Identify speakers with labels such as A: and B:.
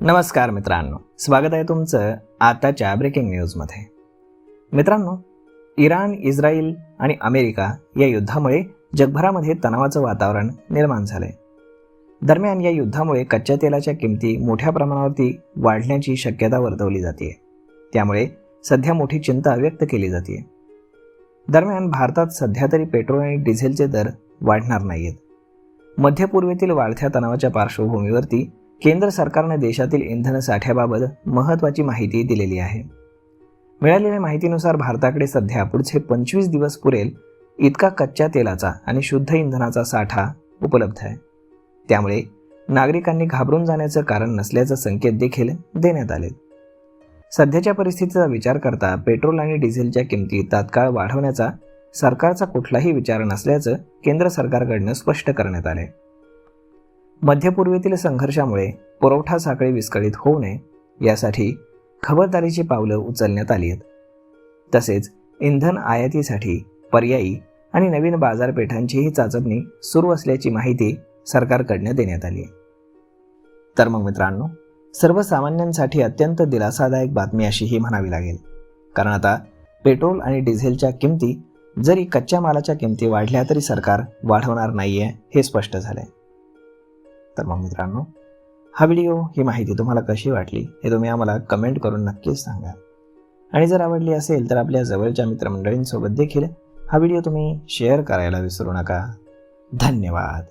A: नमस्कार मित्रांनो, स्वागत आहे तुमचं आताच्या ब्रेकिंग न्यूजमध्ये. मित्रांनो, इराण, इस्रायल आणि अमेरिका या युद्धामुळे जगभरामध्ये तणावाचं वातावरण निर्माण झालंय. दरम्यान या युद्धामुळे कच्च्या तेलाच्या किमती मोठ्या प्रमाणावरती वाढण्याची शक्यता वर्तवली जाते. त्यामुळे सध्या मोठी चिंता व्यक्त केली जाते. दरम्यान भारतात सध्या तरी पेट्रोल आणि डिझेलचे दर वाढणार नाहीत. मध्य पूर्वेतील वाढत्या तणावाच्या पार्श्वभूमीवरती केंद्र सरकारने देशातील इंधन साठ्याबाबत महत्त्वाची माहिती दिलेली आहे. मिळालेल्या माहितीनुसार भारताकडे सध्या पुढचे 25 दिवस पुरेल इतका कच्च्या तेलाचा आणि शुद्ध इंधनाचा साठा उपलब्ध आहे. त्यामुळे नागरिकांनी घाबरून जाण्याचं कारण नसल्याचे संकेत देखील देण्यात आले. सध्याच्या परिस्थितीचा विचार करता पेट्रोल आणि डिझेलच्या किमती तात्काळ वाढवण्याचा सरकारचा कुठलाही विचार नसल्याचं केंद्र सरकारकडून स्पष्ट करण्यात आले. मध्य पूर्वेतील संघर्षामुळे पुरवठा साखळी विस्कळीत होऊ नये यासाठी खबरदारीची पावलं उचलण्यात आली आहेत. तसेच इंधन आयातीसाठी पर्यायी आणि नवीन बाजारपेठांचीही चाचपणी सुरू असल्याची माहिती सरकारकडून देण्यात आली आहे. तर मग मित्रांनो, सर्वसामान्यांसाठी अत्यंत दिलासादायक बातमी अशी ही म्हणावी लागेल. कारण आता पेट्रोल आणि डिझेलच्या किमती जरी कच्च्या मालाच्या किमती वाढल्या तरी सरकार वाढवणार नाहीये हे स्पष्ट झालंय. तर मग मित्रांनो, हा व्हिडिओ, ही माहिती तुम्हाला कशी वाटली हे तुम्ही आम्हाला कमेंट करून नक्कीच सांगा. आणि जर आवडली असेल तर आपल्या जवळच्या मित्रमंडळींसोबत देखील हा व्हिडिओ तुम्ही शेअर करायला विसरू नका. धन्यवाद.